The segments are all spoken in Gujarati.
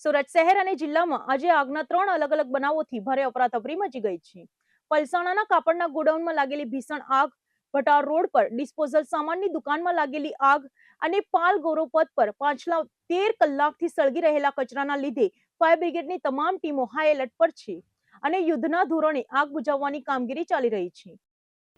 સુરત શહેર અને જિલ્લામાં આજે આગના 3 અલગ-અલગ બનાવોથી ભારે અફરાતફરી મચી ગઈ છે. પલસાણાના કાપડના ગોડાઉનમાં લાગેલી ભીષણ આગ, ભટાર રોડ પર ડિસ્પોઝલ સામાનની દુકાનમાં લાગેલી આગ અને પાલ ગૌરવપથ પર પાછલા 13 કલાકથી સળગી રહેલા કચરાના લીધે ફાયર બ્રિગેડની તમામ ટીમો હાઈ એલર્ટ પર છે અને યુદ્ધના ધોરણે આગ બુઝાવવાની કામગીરી ચાલી રહી છે.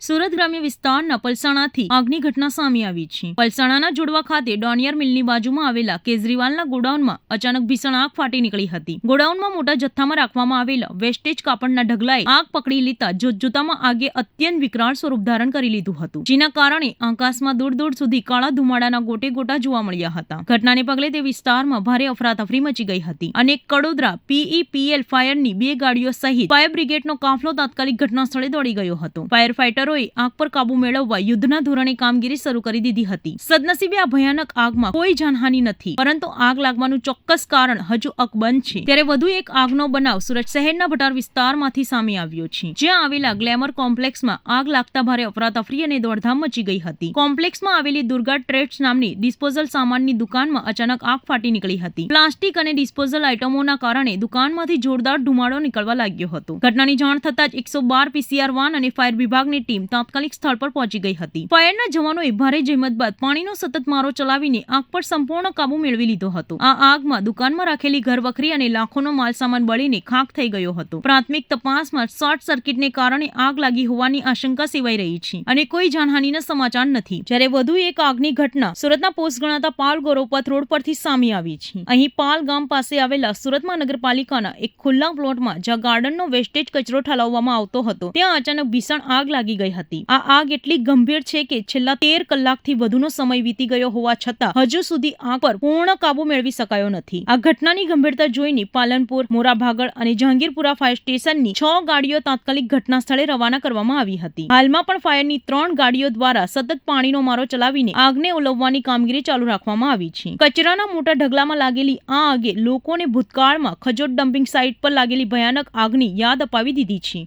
સુરત ગ્રામ્ય વિસ્તારના પલસાણાથી આગની ઘટના સામે આવી છે. પલસાણાના જોડવા ખાતે ડોનિયર મિલની બાજુમાં આવેલા કેજરીવાલના ગોડાઉનમાં અચાનક ભીષણ આગ ફાટી નીકળી હતી. ગોડાઉનમાં મોટા જથ્થામાં રાખવામાં આવેલા વેસ્ટેજ કાપડના ઢગલાએ આગ પકડી લેતા જોતજોતામાં આગે અત્યંત વિકરાળ સ્વરૂપ ધારણ કરી લીધું હતું, જેના કારણે આકાશમાં દૂર દૂર સુધી કાળા ધુમાડાના ગોટે ગોટા જોવા મળ્યા હતા. ઘટનાને પગલે તે વિસ્તારમાં ભારે અફરાતફરી મચી ગઈ હતી અને કડોદરા PEPL ફાયરની 2 ગાડીઓ સહિત ફાયર બ્રિગેડનો કાફલો તાત્કાલિક ઘટના સ્થળે દોડી ગયો હતો. ફાયર ફાઈટર આગ પર કાબુ મેળવવા યુદ્ધના ધોરણે કામગીરી શરૂ કરી દીધી હતી. સદનસીબે આ ભયાનક આગમાં કોઈ જાનહાનિ નથી, પરંતુ આગ લાગવાનું ચોક્કસ કારણ હજુ અકબંધ છે. ત્યારે વધુ એક આગનો બનાવ સુરત શહેરના ભટાર વિસ્તારમાંથી સામે આવ્યો છે, જ્યાં આવેલા ગ્લેમર કોમ્પ્લેક્સમાં આગ લાગતા ભારે અફરાતફરી અને દોડધામ મચી ગઈ હતી. કોમ્પ્લેક્સમાં આવેલી દુર્ગા ટ્રેડ્સ નામની ડિસ્પોઝલ સામાનની દુકાનમાં અચાનક આગ ફાટી નીકળી હતી. પ્લાસ્ટિક અને ડિસ્પોઝલ આઇટમોના કારણે દુકાનમાંથી જોરદાર ધુમાડો નીકળવા લાગ્યો હતો. ઘટનાની જાણ થતાં જ 112 PCR વાન અને ફાયર વિભાગની ટીમ તાત્કાલિક સ્થળ પર પહોંચી ગઈ હતી. ફાયરના જવાનોએ ભારે જહેમત બાદ પાણીનો સતત મારો ચલાવીને આગ પર સંપૂર્ણ કાબુ મેળવી લીધો હતો. આ આગમાં દુકાનમાં રાખેલી ઘરવખરી અને લાખોનો માલસામાન બળીને ખાખ થઈ ગયો હતો. પ્રાથમિક તપાસમાં શોર્ટ સર્કિટને કારણે આગ લાગી હોવાની આશંકા સેવાઈ રહી છે અને કોઈ જાનહાનિના સમાચાર નથી. જ્યારે વધુ એક આગની ઘટના સુરતના પોસ્ટ ગણાતા પાલ ગૌરવપથ રોડ પરથી સામે આવી છે. અહીં પાલ ગામ પાસે આવેલા સુરત મહાનગરપાલિકાના એક ખુલ્લા પ્લોટમાં જ્યાં ગાર્ડનનો વેસ્ટેજ કચરો ઠાલવવામાં આવતો હતો, ત્યાં અચાનક ભીષણ આગ લાગી ગઈ હતી. આ આગ એટલી ગંભીર છે કે છેલ્લા 13 કલાકથી વધુનો સમય વીતી ગયો હોવા છતાં હજુ સુધી આગ પર પૂર્ણ કાબુ મેળવી શકાયો નથી. આ ઘટનાની ગંભીરતા જોઈને પાલનપુર, મોરાભાગળ અને જહાંગીરપુરા ફાયર સ્ટેશનની 6 ગાડીઓ તાત્કાલિક ઘટના સ્થળે રવાના કરવામાં આવી હતી. હાલમાં પણ ફાયરની 3 ગાડીઓ દ્વારા સતત પાણીનો મારો ચલાવીને આગને ઓલવવાની કામગીરી ચાલુ રાખવામાં આવી છે. કચરાના મોટા ઢગલામાં લાગેલી આ આગે લોકોને ભૂતકાળમાં ખજોદ ડમ્પિંગ સાઇટ પર લાગેલી ભયાનક આગની યાદ અપાવી દીધી છે.